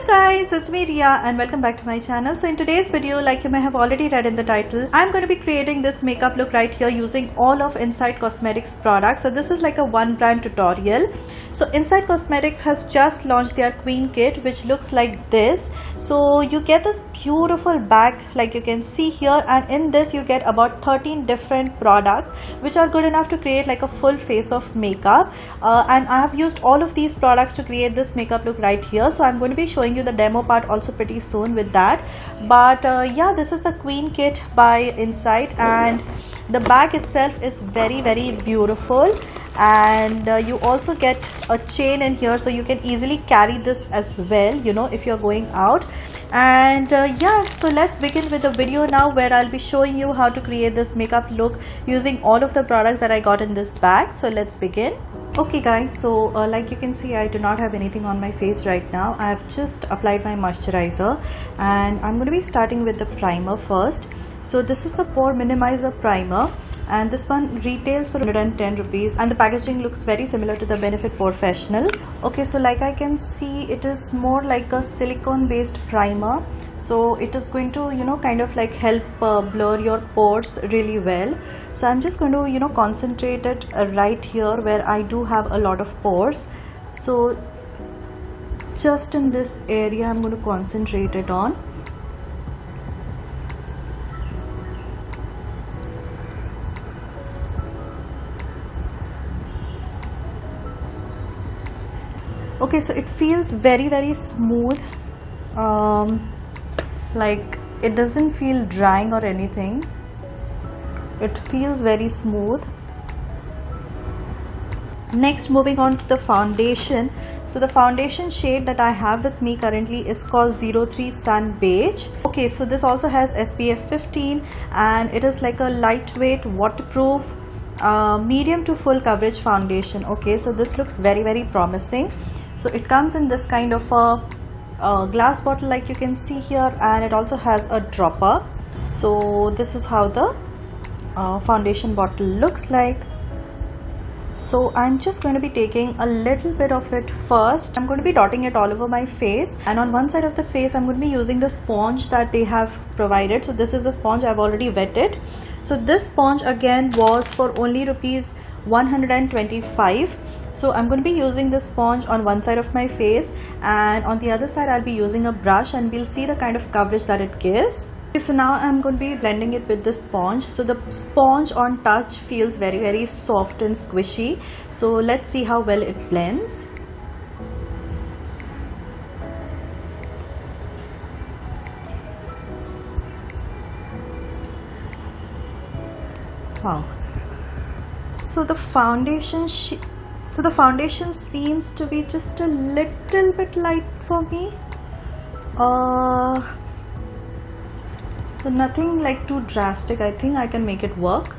guys, it's me Ria and welcome back to my channel. So in today's video, like you may have already read in the title, I'm going to be creating this makeup look right here using all of Insight Cosmetics products. So this is like a one brand tutorial. So Insight Cosmetics has just launched their Queen Kit, which looks like this. So you get this beautiful bag like you can see here, and in this you get about 13 different products which are good enough to create like a full face of makeup. And I have used all of these products to create this makeup look right here. So I'm going to be showing you the demo part also pretty soon with that. But yeah, this is the Queen Kit by Insight, and the bag itself is very beautiful, and you also get a chain in here so you can easily carry this as well, you know, if you're going out. And yeah, so let's begin with the video now, where I'll be showing you how to create this makeup look using all of the products that I got in this bag. So let's begin. Okay guys, so like you can see, I do not have anything on my face right now. I have just applied my moisturizer, and I'm going to be starting with the primer first. So this is the Pore Minimizer Primer, and this one retails for 110 rupees, and the packaging looks very similar to the Benefit Professional. Okay, so like I can see, it is more like a silicone based primer, so it is going to, you know, kind of like help blur your pores really well. So I'm just going to, you know, concentrate it right here where I do have a lot of pores. So just in this area I'm going to concentrate it on. Okay, so it feels very smooth, like it doesn't feel drying or anything. It feels very smooth. Next, moving on to the foundation. So the foundation shade that I have with me currently is called 03 Sun Beige. Okay, so this also has SPF 15, and it is like a lightweight, waterproof, medium to full coverage foundation. Okay, so this looks very promising. So it comes in this kind of a glass bottle like you can see here, and it also has a dropper. So this is how the foundation bottle looks like. So I'm just going to be taking a little bit of it first. I'm going to be dotting it all over my face, and on one side of the face I'm going to be using the sponge that they have provided. So this is the sponge I've already wetted. So this sponge again was for only rupees 125. So I'm going to be using this sponge on one side of my face, and on the other side I'll be using a brush, and we'll see the kind of coverage that it gives. Okay, so now I'm going to be blending it with the sponge. So the sponge on touch feels very soft and squishy. So let's see how well it blends. Wow. So the foundation seems to be just a little bit light for me. So nothing like too drastic. I think I can make it work.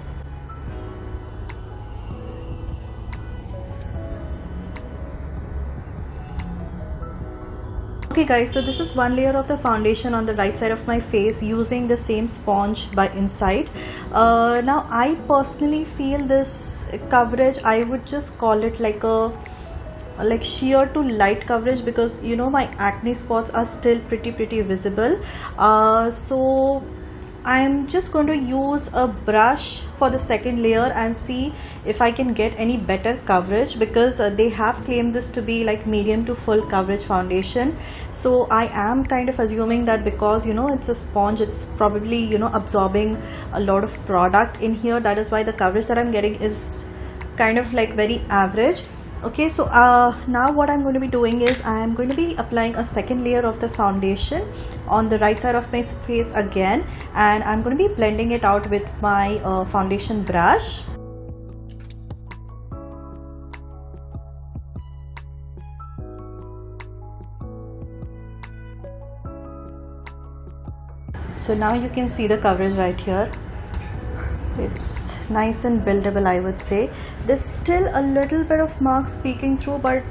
Okay guys, so this is one layer of the foundation on the right side of my face using the same sponge by Insight. Now I personally feel this coverage, I would just call it like a sheer to light coverage, because you know my acne spots are still pretty visible. So I'm just going to use a brush for the second layer and see if I can get any better coverage, because they have claimed this to be like medium to full coverage foundation. So I am kind of assuming that because, you know, it's a sponge, it's probably, you know, absorbing a lot of product in here. That is why the coverage that I'm getting is kind of like very average. Okay, so now what I'm going to be doing is I am going to be applying a second layer of the foundation on the right side of my face again, and I'm going to be blending it out with my foundation brush. So now you can see the coverage right here. It's nice and buildable, I would say. There's still a little bit of marks peeking through, but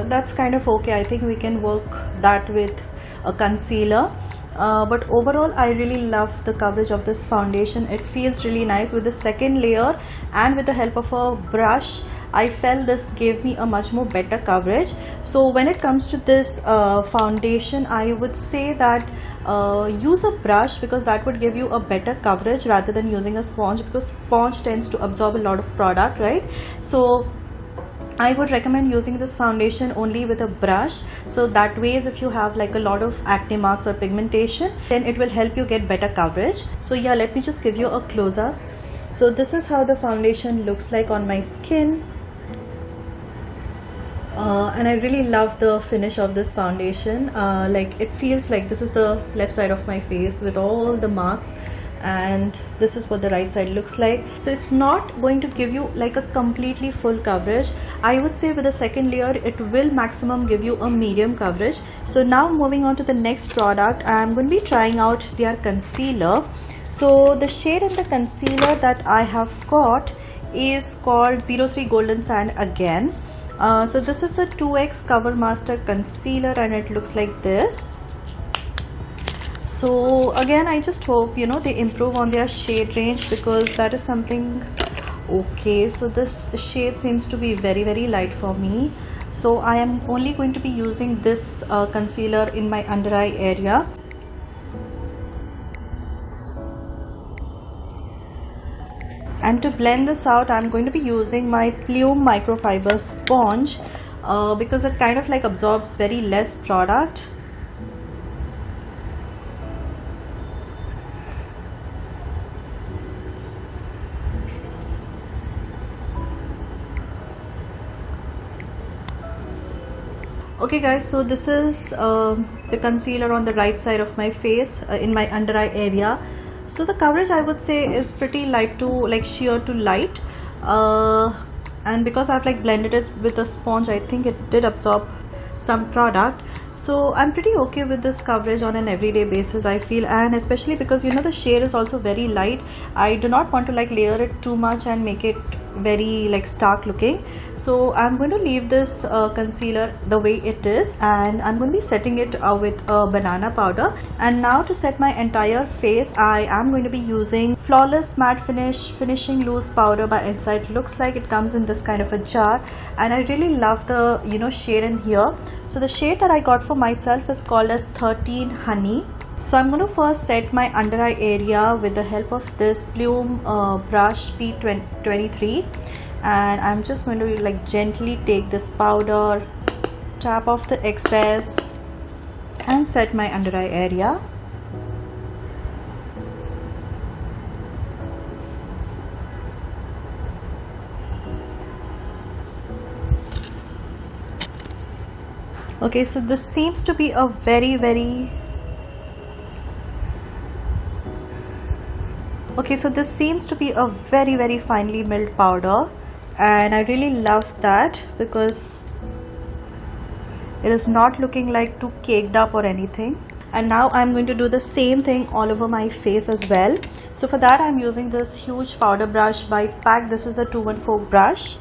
that's kind of okay. I think we can work that with a concealer. But overall I really love the coverage of this foundation. It feels really nice. With the second layer and with the help of a brush, I felt this gave me a much more better coverage. So when it comes to this foundation, I would say that use a brush, because that would give you a better coverage rather than using a sponge, because sponge tends to absorb a lot of product, right? So I would recommend using this foundation only with a brush, so that ways if you have like a lot of acne marks or pigmentation, then it will help you get better coverage. So yeah, let me just give you a close-up. So this is how the foundation looks like on my skin, and I really love the finish of this foundation. Like it feels like this is the left side of my face with all the marks, and this is what the right side looks like. So it's not going to give you like a completely full coverage. I would say with the second layer it will maximum give you a medium coverage. So now moving on to the next product, I'm going to be trying out their concealer. So the shade in the concealer that I have got is called 03 Golden Sand again. So this is the 2x Cover Master concealer, and it looks like this. So again, I just hope they improve on their shade range, because that is something. Okay, so this shade seems to be very, very light for me, so I am only going to be using this concealer in my under eye area. And to blend this out, I'm going to be using my Plume microfiber sponge, because it kind of like absorbs very less product. Okay guys, so this is the concealer on the right side of my face in my under eye area. So the coverage I would say is pretty light to like sheer to light, and because I've like blended it with a sponge, I think it did absorb some product. So I'm pretty okay with this coverage on an everyday basis, I feel, and especially because the shade is also very light. I do not want to like layer it too much and make it very like stark looking. So I'm going to leave this concealer the way it is, and I'm going to be setting it with a banana powder. And now to set my entire face, I am going to be using Flawless Matte Finish Finishing Loose Powder by Insight. Looks like it comes in this kind of a jar, and I really love the shade in here. So the shade that I got for myself is called as 13 Honey. So I'm going to first set my under eye area with the help of this Plume brush P23, and I'm just going to like gently take this powder, tap off the excess, and set my under eye area. Okay, so this seems to be a very very finely milled powder, and I really love that because it is not looking like too caked up or anything. And now I'm going to do the same thing all over my face as well. So for that I'm using this huge powder brush by PAC. This is the 214 brush.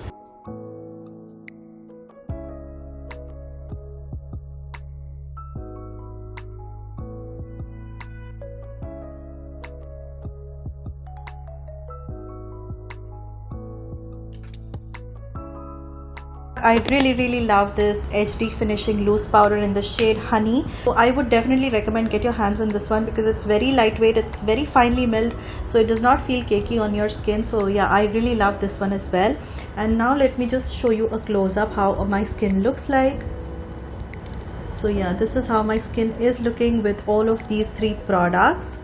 I really love this HD finishing loose powder in the shade Honey. So I would definitely recommend get your hands on this one because it's very lightweight, it's very finely milled, so it does not feel cakey on your skin. So yeah, I really love this one as well. And now let me just show you a close-up how my skin looks like. So yeah, this is how my skin is looking with all of these three products.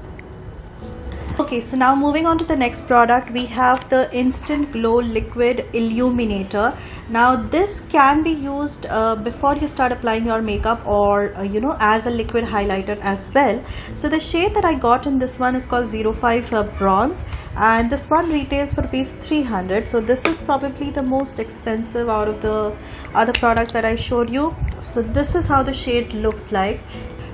Okay, so now moving on to the next product, we have the Instant Glow Liquid Illuminator. Now this can be used before you start applying your makeup, or as a liquid highlighter as well. So the shade that I got in this one is called 05 Bronze, and this one retails for ₹300. So this is probably the most expensive out of the other products that I showed you. So this is how the shade looks like.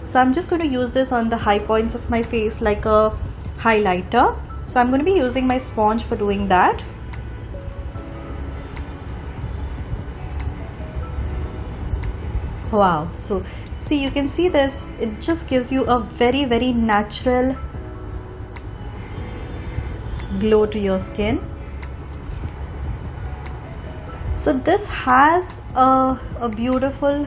So I'm just going to use this on the high points of my face like a highlighter. So I'm going to be using my sponge for doing that. Wow, so see, you can see this, it just gives you a very natural glow to your skin. So this has a beautiful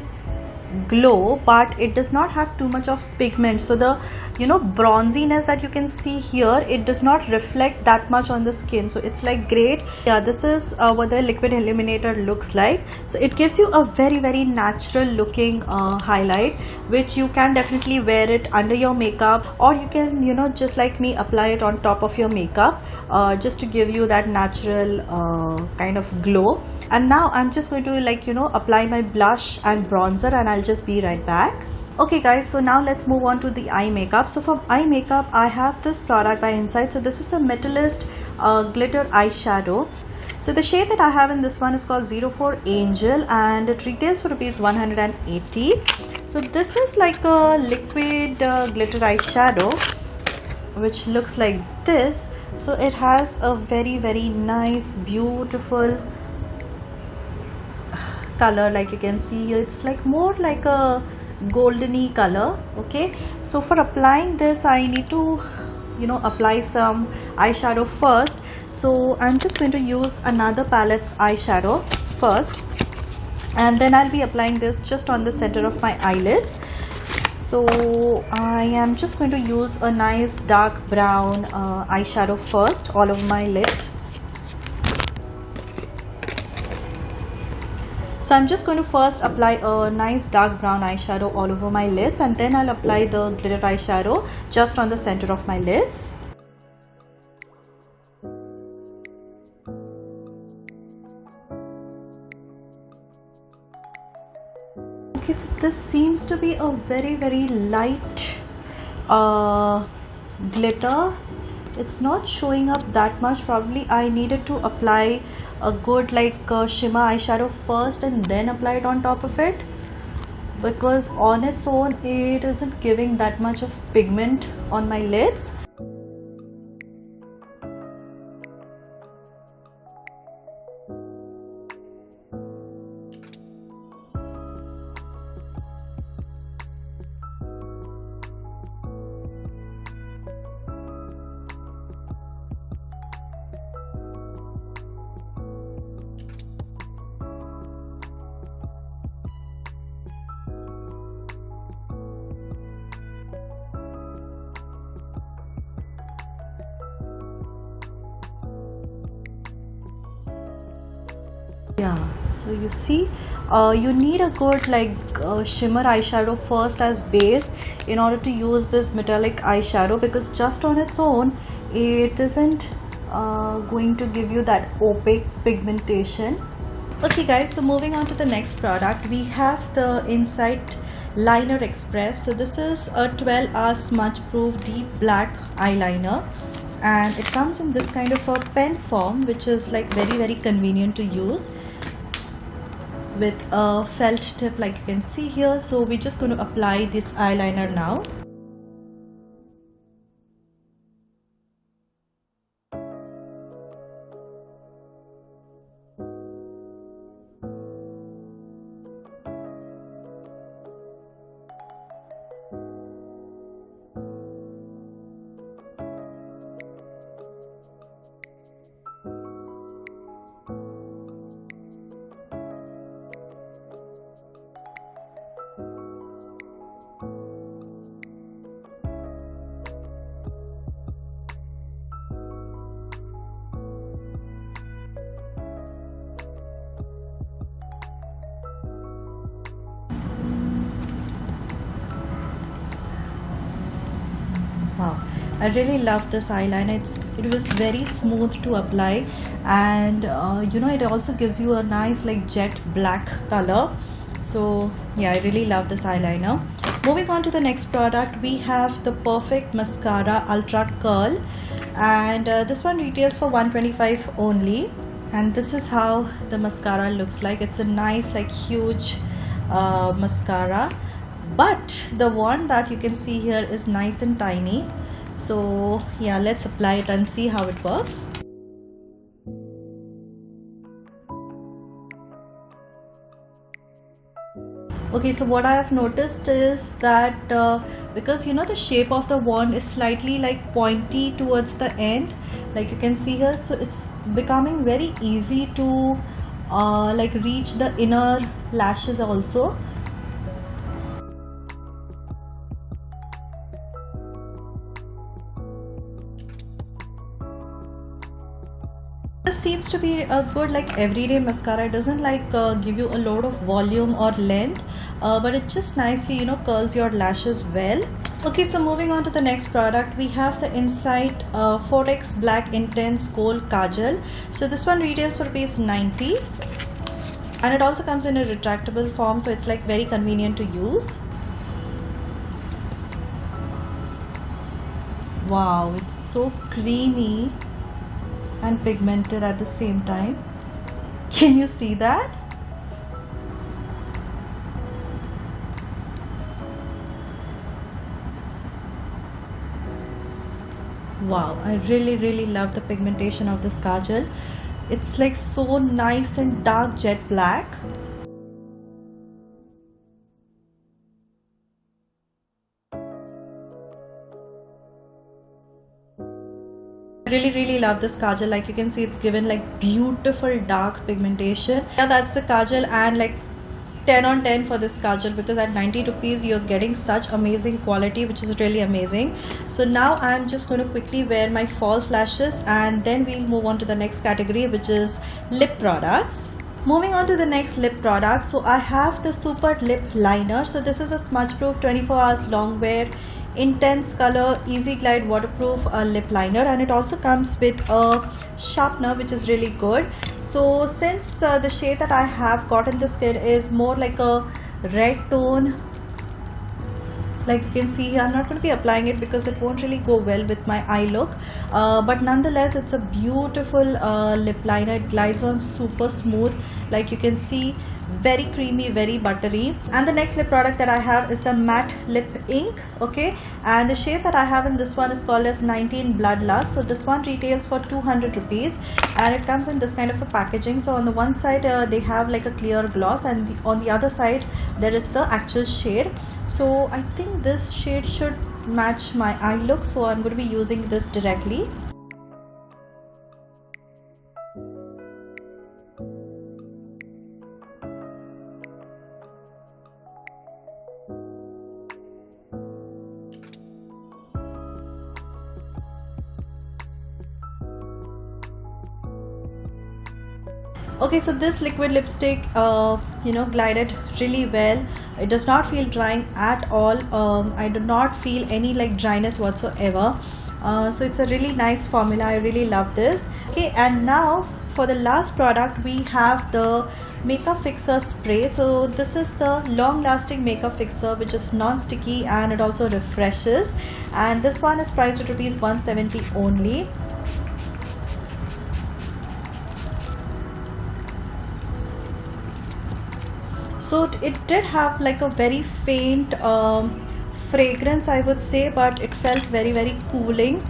glow, but it does not have too much of pigment, so the bronziness that you can see here, it does not reflect that much on the skin, so it's like great. Yeah, this is what the liquid illuminator looks like. So it gives you a very natural looking highlight, which you can definitely wear it under your makeup, or you can just like me, apply it on top of your makeup, just to give you that natural kind of glow. And now I'm just going to apply my blush and bronzer, and I'll just be right back. Okay guys, so now let's move on to the eye makeup. So for eye makeup, I have this product by Insight. So this is the Metalist glitter eyeshadow. So the shade that I have in this one is called 04 Angel, and it retails for rupees 180. So this is like a liquid glitter eyeshadow, which looks like this. So it has a very nice, beautiful color. Like you can see, it's like more like a goldeny color. Okay, so for applying this, I need to apply some eyeshadow first. So I'm just going to use another palette's eyeshadow first, and then I'll be applying this just on the center of my eyelids. So I am just going to use a nice dark brown eyeshadow first all over my lids. So I'm just going to first apply a nice dark brown eyeshadow all over my lids, and then I'll apply the glitter eyeshadow just on the center of my lids. Okay, so this seems to be a very light glitter. It's not showing up that much. Probably I needed to apply a good shimmer eyeshadow first and then apply it on top of it, because on its own it isn't giving that much of pigment on my lids. Yeah, so you see, you need a good shimmer eyeshadow first as base in order to use this metallic eyeshadow, because just on its own it isn't going to give you that opaque pigmentation. Okay guys, so moving on to the next product, we have the Insight Liner Express. So this is a 12-hour smudge proof deep black eyeliner, and it comes in this kind of a pen form, which is like very convenient to use, with a felt tip like you can see here. So we're just going to apply this eyeliner now. Wow, I really love this eyeliner. It was very smooth to apply, and it also gives you a nice jet black color. So yeah, I really love this eyeliner. Moving on to the next product, we have the Perfect Mascara Ultra Curl, and this one retails for 125 only. And this is how the mascara looks like. It's a nice huge mascara, but the one that you can see here is nice and tiny. So yeah, let's apply it and see how it works. Okay, so what I have noticed is that because the shape of the wand is slightly pointy towards the end, like you can see here, so it's becoming very easy to like reach the inner lashes also. This seems to be a good like everyday mascara. It doesn't like give you a lot of volume or length, but it just nicely curls your lashes well. Okay, so moving on to the next product, we have the Insight 4X Black Intense Kohl Kajal. So this one retails for ₹90, and it also comes in a retractable form, so it's like very convenient to use. Wow, it's so creamy and pigmented at the same time. Can you see that? Wow, I really love the pigmentation of this kajal. It's like so nice and dark jet black. Really love this kajal. Like you can see, it's given like beautiful dark pigmentation. Yeah, that's the kajal, and like 10 on 10 for this kajal, because at 90 rupees you're getting such amazing quality, which is really amazing. So now I'm just going to quickly wear my false lashes, and then we'll move on to the next category, which is lip products. Moving on to the next lip product, so I have the Super Lip Liner. So this is a smudge proof 24 hours long wear intense color easy glide waterproof lip liner, and it also comes with a sharpener, which is really good. So since the shade that I have got in the skin is more like a red tone, like you can see here, I'm not going to be applying it because it won't really go well with my eye look, but nonetheless it's a beautiful lip liner. It glides on super smooth, like you can see, very creamy, very buttery. And the next lip product that I have is the matte lip ink. Okay, and the shade that I have in this one is called as 19 Bloodlust. So this one retails for 200 rupees, and it comes in this kind of a packaging. So on the one side they have like a clear gloss, and on the other side there is the actual shade. So I think this shade should match my eye look, so I'm going to be using this directly. Okay, so this liquid lipstick glided really well. It does not feel drying at all. I do not feel any like dryness whatsoever. So it's a really nice formula. I really love this. Okay, and now for the last product we have the makeup fixer spray. So this is the long lasting makeup fixer, which is non-sticky, and it also refreshes, and this one is priced at ₹170 only. So it did have like a very faint fragrance, I would say, but it felt very cooling.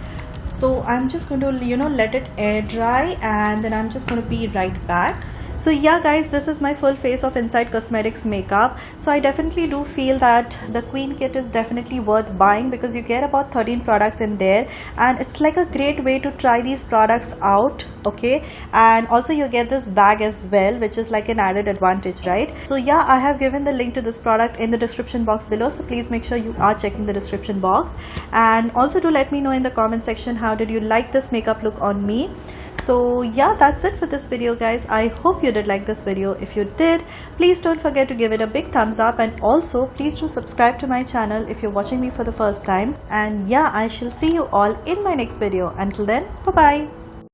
So I'm just going to let it air dry, and then I'm just going to be right back. So yeah guys, this is my full face of Insight Cosmetics makeup. So I definitely do feel that the Queen Kit is definitely worth buying, because you get about 13 products in there, and it's like a great way to try these products out. Okay, and also you get this bag as well, which is like an added advantage, right? So yeah, I have given the link to this product in the description box below, so please make sure you are checking the description box, and also do let me know in the comment section how did you like this makeup look on me. So yeah, that's it for this video guys. I hope you did like this video. If you did, please don't forget to give it a big thumbs up, and also please do subscribe to my channel if you're watching me for the first time. And yeah, I shall see you all in my next video. Until then, bye bye.